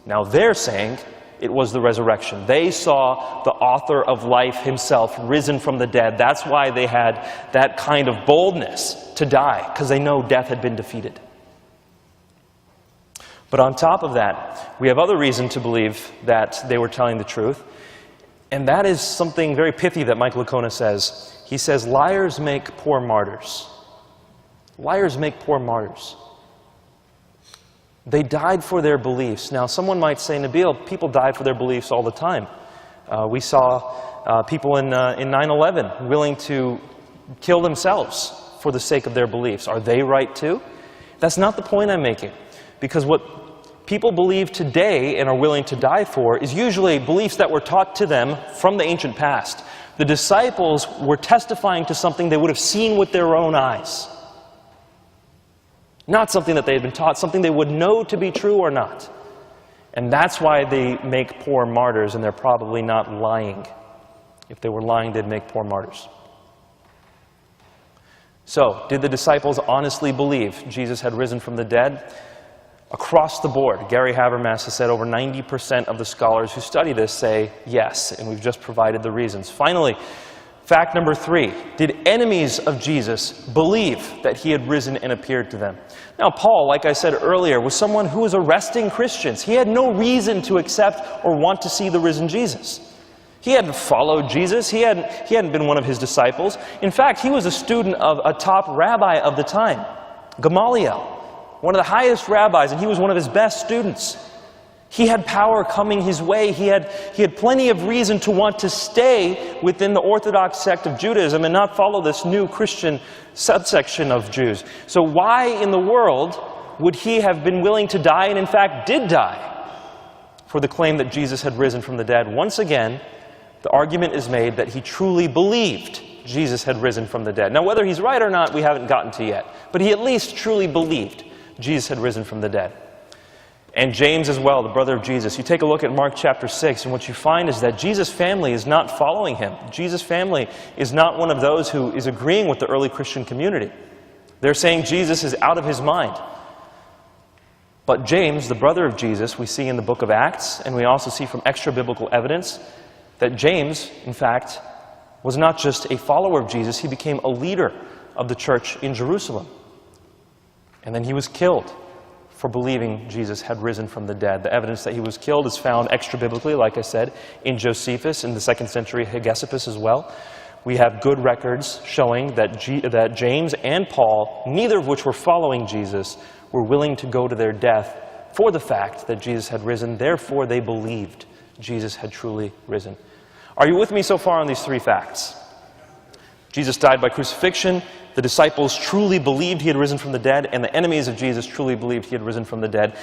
Now they're saying it was the resurrection. They saw the author of life himself risen from the dead. That's why they had that kind of boldness to die, because they know death had been defeated. But on top of that, we have other reason to believe that they were telling the truth, and that is something very pithy that Mike Licona says. He says, liars make poor martyrs. Liars make poor martyrs. They died for their beliefs. Now, someone might say, Nabeel, people die for their beliefs all the time. We saw people in 9/11 willing to kill themselves for the sake of their beliefs. Are they right too? That's not the point I'm making. Because what people believe today and are willing to die for is usually beliefs that were taught to them from the ancient past. The disciples were testifying to something they would have seen with their own eyes. Not something that they had been taught, something they would know to be true or not. And that's why they make poor martyrs, and they're probably not lying. If they were lying, they'd make poor martyrs. So, did the disciples honestly believe Jesus had risen from the dead? Across the board, Gary Habermas has said over 90% of the scholars who study this say yes, and we've just provided the reasons. Finally, fact number 3, did enemies of Jesus believe that he had risen and appeared to them? Now, Paul, like I said earlier, was someone who was arresting Christians. He had no reason to accept or want to see the risen Jesus. He hadn't followed Jesus. He hadn't been one of his disciples. In fact, he was a student of a top rabbi of the time, Gamaliel, one of the highest rabbis, and he was one of his best students. He had power coming his way. He had plenty of reason to want to stay within the Orthodox sect of Judaism and not follow this new Christian subsection of Jews. So why in the world would he have been willing to die, and in fact did die, for the claim that Jesus had risen from the dead? Once again, the argument is made that he truly believed Jesus had risen from the dead. Now, whether he's right or not, we haven't gotten to yet. But he at least truly believed Jesus had risen from the dead. And James as well, the brother of Jesus. You take a look at Mark chapter 6, and what you find is that Jesus' family is not following him. Jesus' family is not one of those who is agreeing with the early Christian community. They're saying Jesus is out of his mind. But James, the brother of Jesus, we see in the book of Acts, and we also see from extra-biblical evidence, that James, in fact, was not just a follower of Jesus, he became a leader of the church in Jerusalem. And then he was killed for believing Jesus had risen from the dead. The evidence that he was killed is found extra-biblically, like I said, in Josephus, in the 2nd century Hegesippus as well. We have good records showing that James and Paul, neither of which were following Jesus, were willing to go to their death for the fact that Jesus had risen. Therefore, they believed Jesus had truly risen. Are you with me so far on these 3 facts? Jesus died by crucifixion, the disciples truly believed he had risen from the dead, and the enemies of Jesus truly believed he had risen from the dead.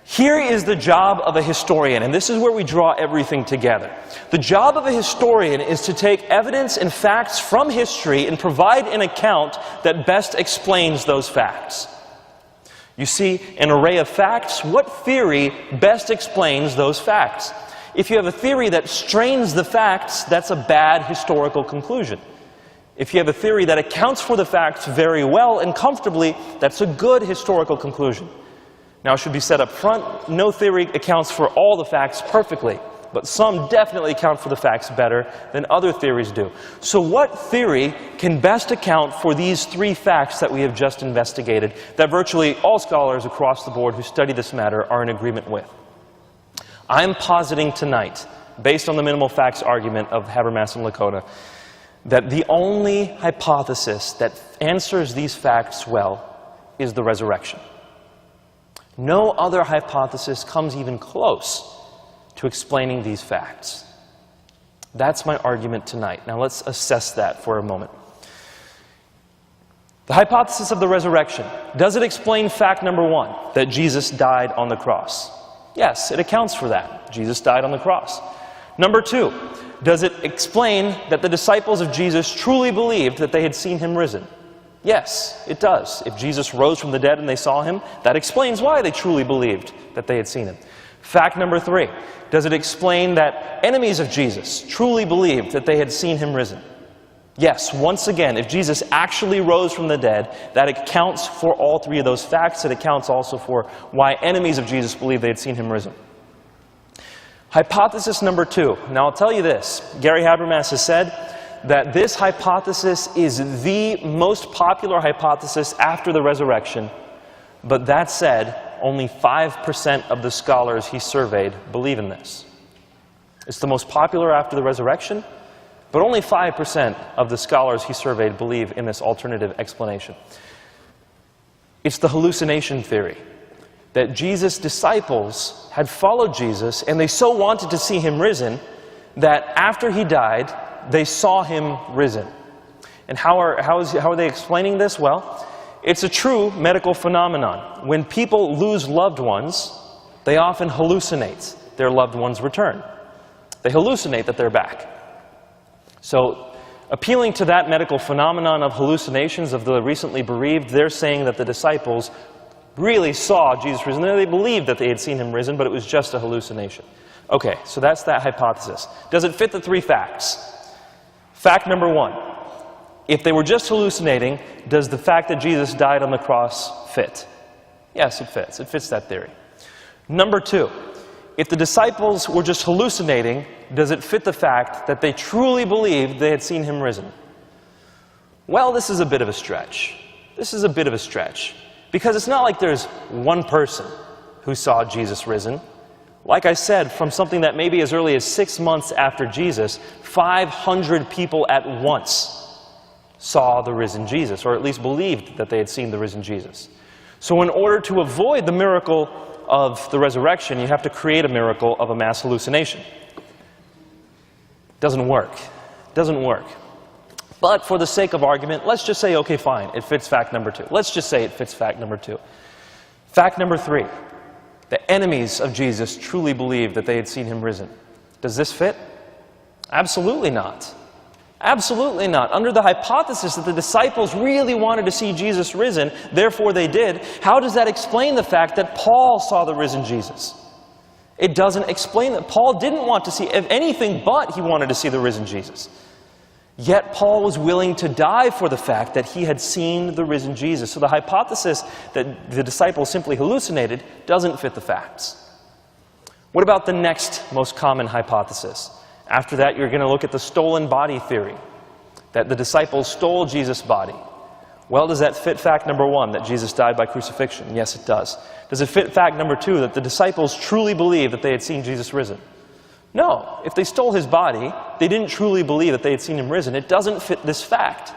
Here is the job of a historian, and this is where we draw everything together. The job of a historian is to take evidence and facts from history and provide an account that best explains those facts. You see an array of facts. What theory best explains those facts? If you have a theory that strains the facts, that's a bad historical conclusion. If you have a theory that accounts for the facts very well and comfortably, that's a good historical conclusion. Now, it should be said up front, no theory accounts for all the facts perfectly, but some definitely account for the facts better than other theories do. So what theory can best account for these 3 facts that we have just investigated, that virtually all scholars across the board who study this matter are in agreement with? I'm positing tonight, based on the minimal facts argument of Habermas and Lakota, that the only hypothesis that answers these facts well is the resurrection. No other hypothesis comes even close to explaining these facts. That's my argument tonight. Now let's assess that for a moment. The hypothesis of the resurrection. Does it explain fact number 1, that Jesus died on the cross? Yes, it accounts for that. Jesus died on the cross. Number 2, does it explain that the disciples of Jesus truly believed that they had seen him risen? Yes, it does. If Jesus rose from the dead and they saw him, that explains why they truly believed that they had seen him. Fact number 3, does it explain that enemies of Jesus truly believed that they had seen him risen? Yes, once again, if Jesus actually rose from the dead, that accounts for all 3 of those facts. It accounts also for why enemies of Jesus believed they had seen him risen. Hypothesis number 2. Now I'll tell you this. Gary Habermas has said that this hypothesis is the most popular hypothesis after the resurrection, but that said, only 5% of the scholars he surveyed believe in this. It's the most popular after the resurrection, but only 5% of the scholars he surveyed believe in this alternative explanation. It's the hallucination theory, that Jesus' disciples had followed Jesus, and they so wanted to see him risen, that after he died, they saw him risen. And how are they explaining this? Well, it's a true medical phenomenon. When people lose loved ones, they often hallucinate their loved one's return. They hallucinate that they're back. So, appealing to that medical phenomenon of hallucinations of the recently bereaved, they're saying that the disciples really saw Jesus risen. They believed that they had seen him risen, but it was just a hallucination. Okay, so that's that hypothesis. Does it fit the 3 facts? Fact number 1. If they were just hallucinating, does the fact that Jesus died on the cross fit? Yes, it fits. It fits that theory. Number two, if the disciples were just hallucinating, does it fit the fact that they truly believed they had seen him risen? Well, this is a bit of a stretch. This is a bit of a stretch. Because it's not like there's one person who saw Jesus risen. Like I said, from something that maybe as early as 6 months after Jesus, 500 people at once saw the risen Jesus, or at least believed that they had seen the risen Jesus. So in order to avoid the miracle of the resurrection, you have to create a miracle of a mass hallucination. Doesn't work. Doesn't work. But for the sake of argument, let's just say, okay, fine, it fits fact number two. Let's just say it fits fact number two. Fact number three, the enemies of Jesus truly believed that they had seen him risen. Does this fit? Absolutely not. Absolutely not. Under the hypothesis that the disciples really wanted to see Jesus risen, therefore they did, how does that explain the fact that Paul saw the risen Jesus? It doesn't explain that. Paul didn't want to see anything but he wanted to see the risen Jesus. Yet Paul was willing to die for the fact that he had seen the risen Jesus. So the hypothesis that the disciples simply hallucinated doesn't fit the facts. What about the next most common hypothesis? After that, you're going to look at the stolen body theory, that the disciples stole Jesus' body. Well, does that fit fact number one, that Jesus died by crucifixion? Yes, it does. Does it fit fact number two, that the disciples truly believed that they had seen Jesus risen? No. If they stole his body, they didn't truly believe that they had seen him risen. It doesn't fit this fact.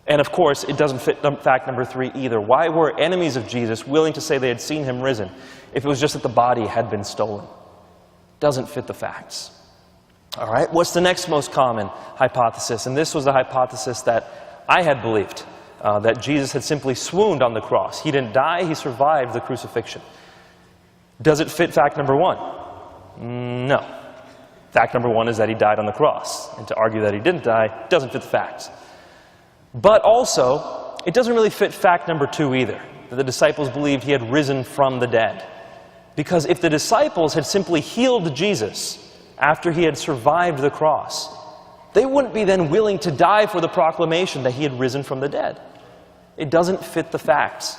And of course, it doesn't fit fact number three either. Why were enemies of Jesus willing to say they had seen him risen if it was just that the body had been stolen? Doesn't fit the facts. All right, what's the next most common hypothesis? And this was the hypothesis that I had believed, that Jesus had simply swooned on the cross. He didn't die, he survived the crucifixion. Does it fit fact number one? No. Fact number one is that he died on the cross. And to argue that he didn't die doesn't fit the facts. But also, it doesn't really fit fact number two either, that the disciples believed he had risen from the dead. Because if the disciples had simply healed Jesus after he had survived the cross, they wouldn't be then willing to die for the proclamation that he had risen from the dead. It doesn't fit the facts.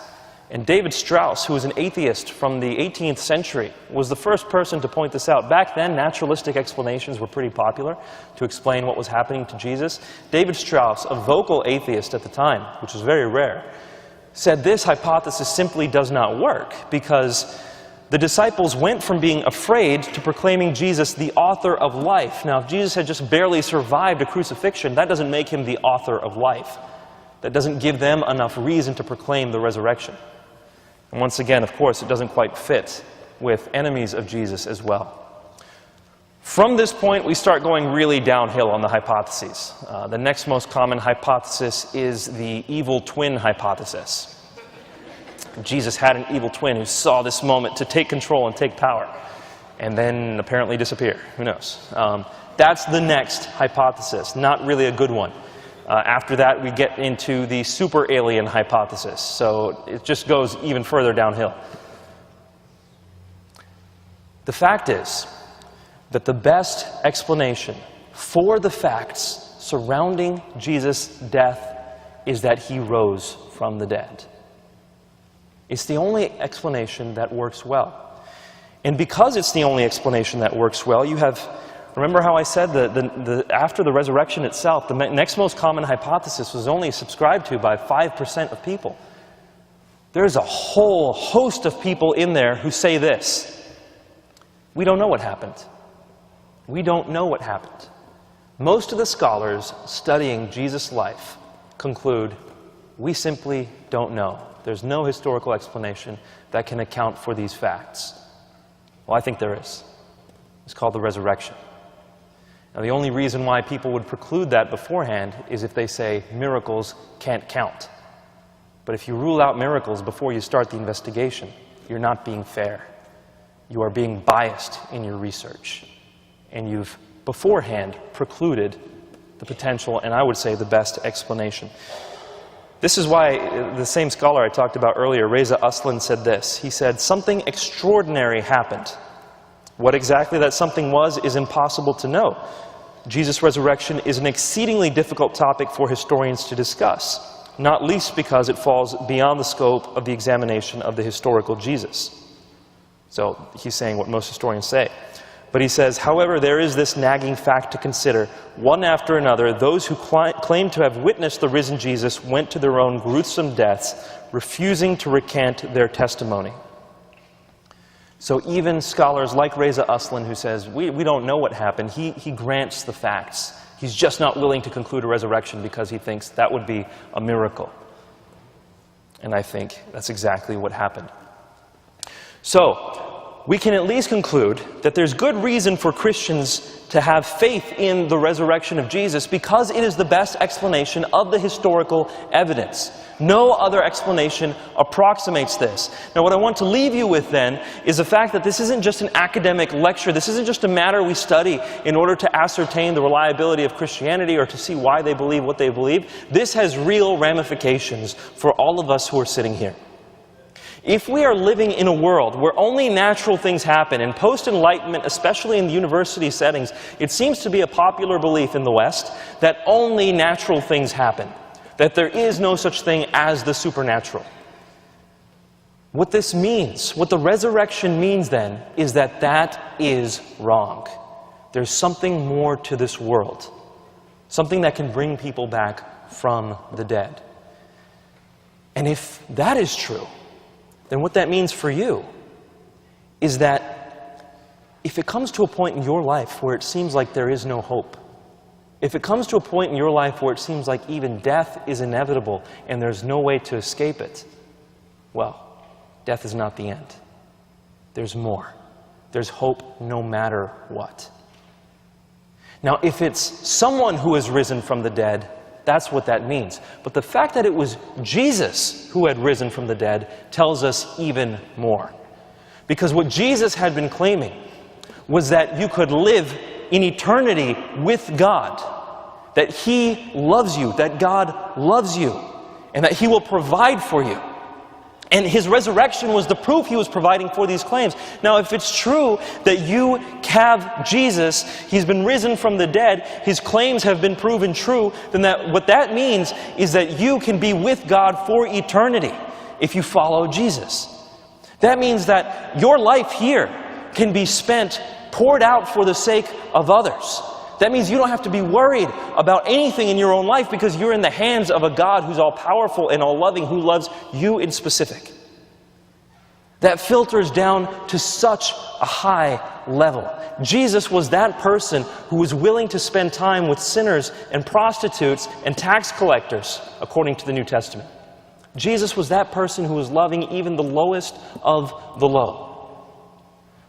And David Strauss, who was an atheist from the 18th century, was the first person to point this out. Back then, naturalistic explanations were pretty popular to explain what was happening to Jesus. David Strauss, a vocal atheist at the time, which was very rare, said this hypothesis simply does not work because the disciples went from being afraid to proclaiming Jesus the author of life. Now, if Jesus had just barely survived a crucifixion, that doesn't make him the author of life. That doesn't give them enough reason to proclaim the resurrection. And once again, of course, it doesn't quite fit with enemies of Jesus as well. From this point, we start going really downhill on the hypotheses. The next most common hypothesis is the evil twin hypothesis. Jesus had an evil twin who saw this moment to take control and take power, and then apparently disappear. Who knows? That's the next hypothesis, not really a good one. After that, we get into the super alien hypothesis, so it just goes even further downhill. The fact is that the best explanation for the facts surrounding Jesus' death is that he rose from the dead. It's the only explanation that works well. And because it's the only explanation that works well, you have, remember how I said after the resurrection itself, the next most common hypothesis was only subscribed to by 5% of people. There's a whole host of people in there who say this: we don't know what happened. We don't know what happened. Most of the scholars studying Jesus' life conclude, we simply don't know. There's no historical explanation that can account for these facts. Well, I think there is. It's called the resurrection. Now, the only reason why people would preclude that beforehand is if they say miracles can't count. But if you rule out miracles before you start the investigation, you're not being fair. You are being biased in your research. And you've beforehand precluded the potential, and I would say the best explanation. This is why the same scholar I talked about earlier, Reza Aslan, said this. He said, something extraordinary happened. What exactly that something was is impossible to know. Jesus' resurrection is an exceedingly difficult topic for historians to discuss. not least because it falls beyond the scope of the examination of the historical Jesus. So he's saying what most historians say. But he says, however, there is this nagging fact to consider. One after another, those who claim to have witnessed the risen Jesus went to their own gruesome deaths, refusing to recant their testimony. So even scholars like Reza Aslan, who says, we don't know what happened, he grants the facts. He's just not willing to conclude a resurrection because he thinks that would be a miracle. And I think that's exactly what happened. So, we can at least conclude that there's good reason for Christians to have faith in the resurrection of Jesus because it is the best explanation of the historical evidence. No other explanation approximates this. Now, what I want to leave you with then is the fact that this isn't just an academic lecture. This isn't just a matter we study in order to ascertain the reliability of Christianity or to see why they believe what they believe. This has real ramifications for all of us who are sitting here. If we are living in a world where only natural things happen, and post-Enlightenment, especially in the university settings, it seems to be a popular belief in the West that only natural things happen, that there is no such thing as the supernatural. What this means, what the resurrection means then, is that that is wrong. There's something more to this world, something that can bring people back from the dead. And if that is true, then what that means for you is that if it comes to a point in your life where it seems like there is no hope, if it comes to a point in your life where it seems like even death is inevitable and there's no way to escape it, well, death is not the end. There's more. There's hope no matter what. Now, if it's someone who has risen from the dead, that's what that means. But the fact that it was Jesus who had risen from the dead tells us even more. Because what Jesus had been claiming was that you could live in eternity with God, that He loves you, that God loves you, and that He will provide for you. And His resurrection was the proof He was providing for these claims. Now, if it's true that you have Jesus, He's been risen from the dead, His claims have been proven true, then what that means is that you can be with God for eternity if you follow Jesus. That means that your life here can be spent, poured out for the sake of others. That means you don't have to be worried about anything in your own life because you're in the hands of a God who's all-powerful and all-loving, who loves you in specific. That filters down to such a high level. Jesus was that person who was willing to spend time with sinners and prostitutes and tax collectors, according to the New Testament. Jesus was that person who was loving even the lowest of the low.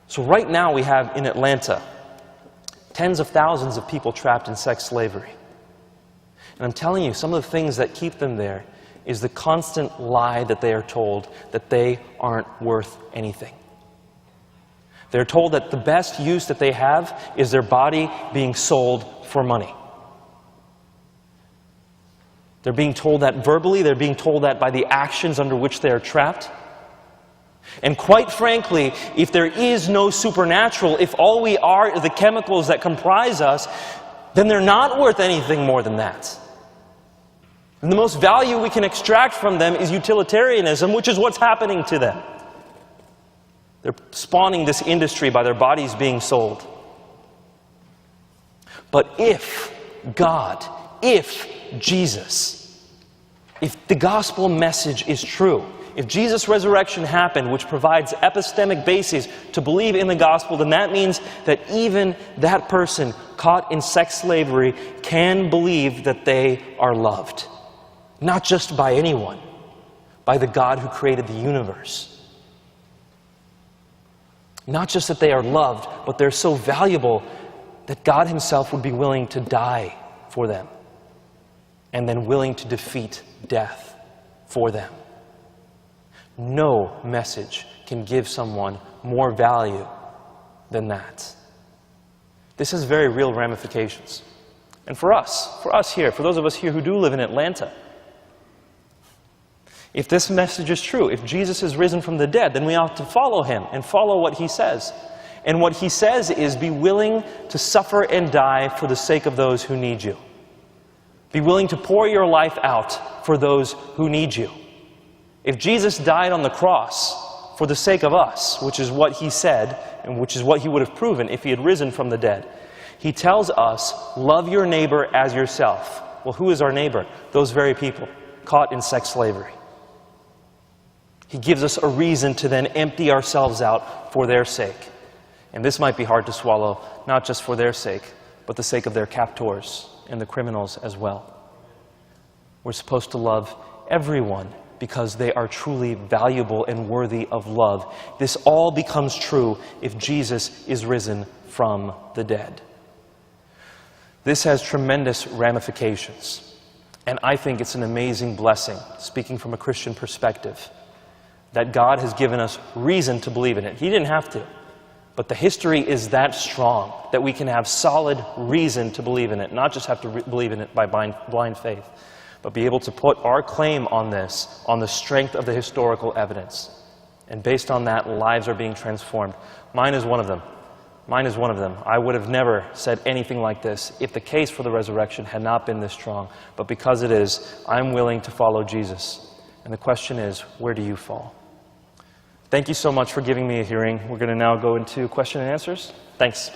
So right now we have in Atlanta tens of thousands of people trapped in sex slavery. And I'm telling you, some of the things that keep them there is the constant lie that they are told that they aren't worth anything. They're told that the best use that they have is their body being sold for money. They're being told that verbally, they're being told that by the actions under which they are trapped. And quite frankly, if there is no supernatural, if all we are the chemicals that comprise us, then they're not worth anything more than that. And the most value we can extract from them is utilitarianism, which is what's happening to them. They're spawning this industry by their bodies being sold. But if God, if Jesus, if the gospel message is true, if Jesus' resurrection happened, which provides epistemic basis to believe in the gospel, then that means that even that person caught in sex slavery can believe that they are loved. Not just by anyone, by the God who created the universe. Not just that they are loved, but they're so valuable that God Himself would be willing to die for them, and then willing to defeat death for them. No message can give someone more value than that. This has very real ramifications. And for us here, for those of us here who do live in Atlanta, if this message is true, if Jesus is risen from the dead, then we ought to follow Him and follow what He says. And what He says is, be willing to suffer and die for the sake of those who need you. Be willing to pour your life out for those who need you. If Jesus died on the cross for the sake of us, which is what he said, and which is what he would have proven if he had risen from the dead, he tells us, love your neighbor as yourself. Well, who is our neighbor? Those very people caught in sex slavery. He gives us a reason to then empty ourselves out for their sake. And this might be hard to swallow, not just for their sake, but the sake of their captors and the criminals as well. We're supposed to love everyone because they are truly valuable and worthy of love. This all becomes true if Jesus is risen from the dead. This has tremendous ramifications, and I think it's an amazing blessing, speaking from a Christian perspective, that God has given us reason to believe in it. He didn't have to, but the history is that strong that we can have solid reason to believe in it, not just have to believe in it by blind faith, but be able to put our claim on this, on the strength of the historical evidence. And based on that, lives are being transformed. Mine is one of them. Mine is one of them. I would have never said anything like this if the case for the resurrection had not been this strong. But because it is, I'm willing to follow Jesus. And the question is, where do you fall? Thank you so much for giving me a hearing. We're going to now go into question and answers. Thanks.